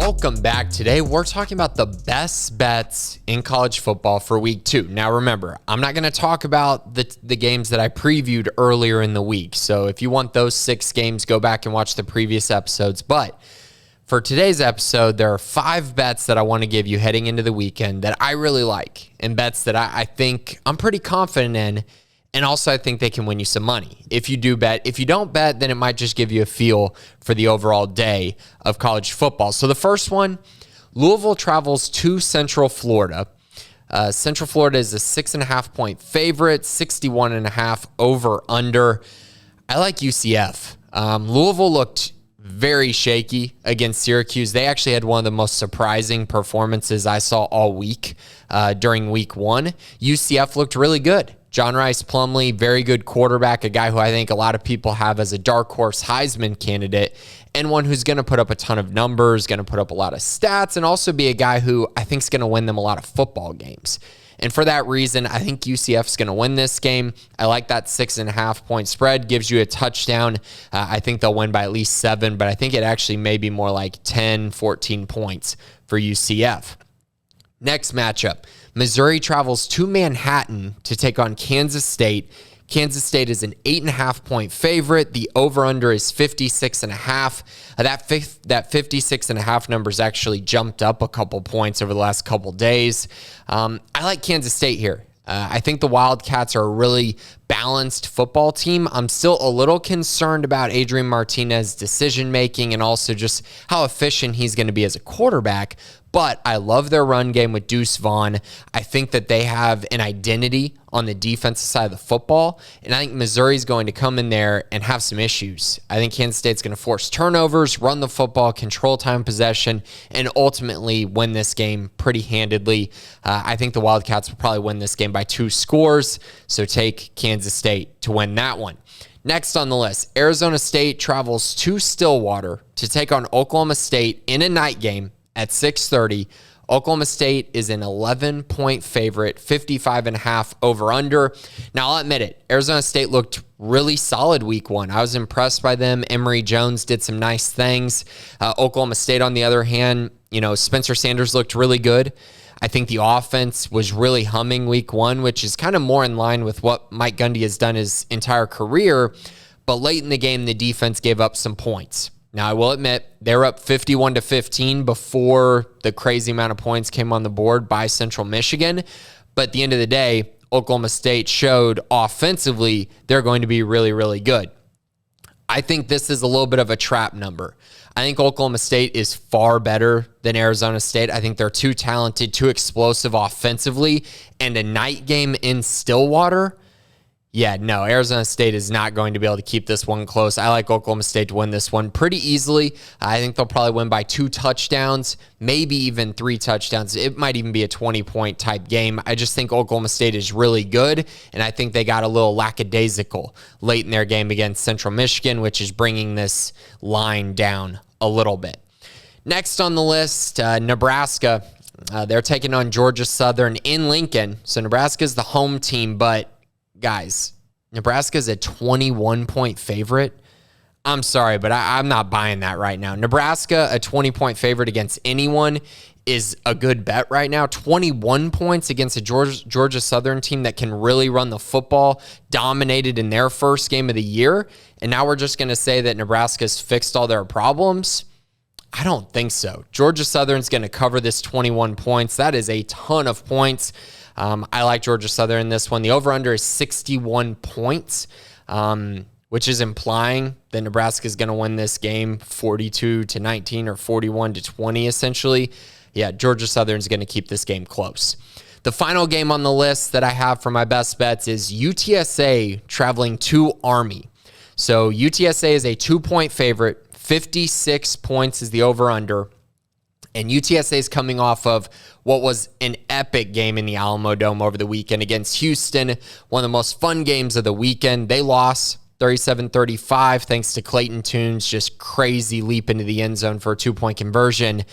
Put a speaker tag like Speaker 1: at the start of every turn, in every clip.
Speaker 1: Welcome back. Today, we're talking about the best bets in college football for week 2. Now, remember, I'm not going to talk about the games that I previewed earlier in the week. So if you want those 6 games, go back and watch the previous episodes. But for today's episode, there are 5 bets that I want to give you heading into the weekend that I really like, and bets that I think I'm pretty confident in. And also, I think they can win you some money if you do bet. If you don't bet, then it might just give you a feel for the overall day of college football. So the first one, Louisville travels to Central Florida. Central Florida is a 6.5-point favorite, 61.5 over under. I like UCF. Louisville looked very shaky against Syracuse. They actually had one of the most surprising performances I saw all week during week 1. UCF looked really good. John Rice Plumlee, very good quarterback, a guy who I think a lot of people have as a dark horse Heisman candidate, and one who's going to put up a ton of numbers, going to put up a lot of stats, and also be a guy who I think is going to win them a lot of football games. And for that reason, I think UCF is going to win this game. I like that 6.5-point spread. Gives you a touchdown. I think they'll win by at least 7, but I think it actually may be more like 10, 14 points for UCF. Next matchup, Missouri travels to Manhattan to take on Kansas State. Kansas State is an 8.5-point favorite. The over-under is 56.5. That 56.5 number's actually jumped up a couple points over the last couple days. I like Kansas State here. I think the Wildcats are a really balanced football team. I'm still a little concerned about Adrian Martinez's decision-making and also just how efficient he's going to be as a quarterback. But I love their run game with Deuce Vaughn. I think that they have an identity on the defensive side of the football, and I think Missouri's going to come in there and have some issues. I think Kansas State's going to force turnovers, run the football, control time possession, and ultimately win this game pretty handedly. I think the Wildcats will probably win this game by 2 scores, so take Kansas State to win that one. Next on the list, Arizona State travels to Stillwater to take on Oklahoma State in a night game at 6:30. Oklahoma State is an 11-point favorite, 55.5 over under. Now, I'll admit it, Arizona State looked really solid week 1. I was impressed by them. Emory Jones did some nice things. Oklahoma State, on the other hand, Spencer Sanders looked really good. I think the offense was really humming week 1, which is kind of more in line with what Mike Gundy has done his entire career. But late in the game, the defense gave up some points. Now, I will admit, they were up 51-15 before the crazy amount of points came on the board by Central Michigan. But at the end of the day, Oklahoma State showed offensively they're going to be really, really good. I think this is a little bit of a trap number. I think Oklahoma State is far better than Arizona State. I think they're too talented, too explosive offensively. And a night game in Stillwater, yeah, no, Arizona State is not going to be able to keep this one close. I like Oklahoma State to win this one pretty easily. I think they'll probably win by 2 touchdowns, maybe even 3 touchdowns. It might even be a 20-point type game. I just think Oklahoma State is really good, and I think they got a little lackadaisical late in their game against Central Michigan, which is bringing this line down a little bit. Next on the list, Nebraska. They're taking on Georgia Southern in Lincoln. So Nebraska is the home team, but guys, Nebraska is a 21-point favorite. I'm sorry, but I'm not buying that right now. Nebraska, a 20-point favorite against anyone, is a good bet right now. 21 points against a Georgia Southern team that can really run the football, dominated in their first game of the year. And now we're just going to say that Nebraska's fixed all their problems. I don't think so. Georgia Southern's going to cover this 21 points. That is a ton of points. I like Georgia Southern in this one. The over-under is 61 points, which is implying that Nebraska is going to win this game 42-19 or 41-20, essentially. Yeah, Georgia Southern is going to keep this game close. The final game on the list that I have for my best bets is UTSA traveling to Army. So UTSA is a 2-point favorite. 56 points is the over-under. And UTSA is coming off of what was an epic game in the Alamo Dome over the weekend against Houston. One of the most fun games of the weekend. They lost 37-35 thanks to Clayton Tune's just crazy leap into the end zone for a 2-point conversion.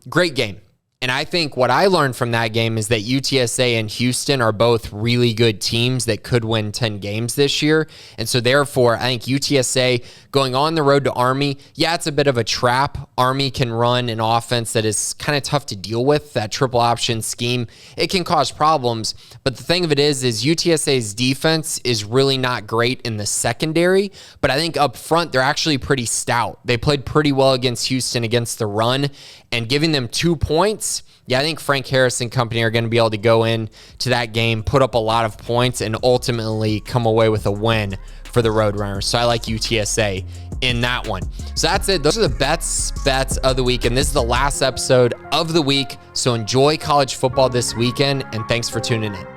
Speaker 1: Great game. And I think what I learned from that game is that UTSA and Houston are both really good teams that could win 10 games this year. And so therefore, I think UTSA going on the road to Army, yeah, it's a bit of a trap. Army can run an offense that is kind of tough to deal with, that triple option scheme. It can cause problems. But the thing of it is UTSA's defense is really not great in the secondary. But I think up front, they're actually pretty stout. They played pretty well against Houston against the run, and giving them 2 points, yeah, I think Frank Harris and company are going to be able to go in to that game, put up a lot of points, and ultimately come away with a win for the Roadrunners. So I like UTSA in that one. So that's it. Those are the bets of the week, and this is the last episode of the week. So enjoy college football this weekend, and thanks for tuning in.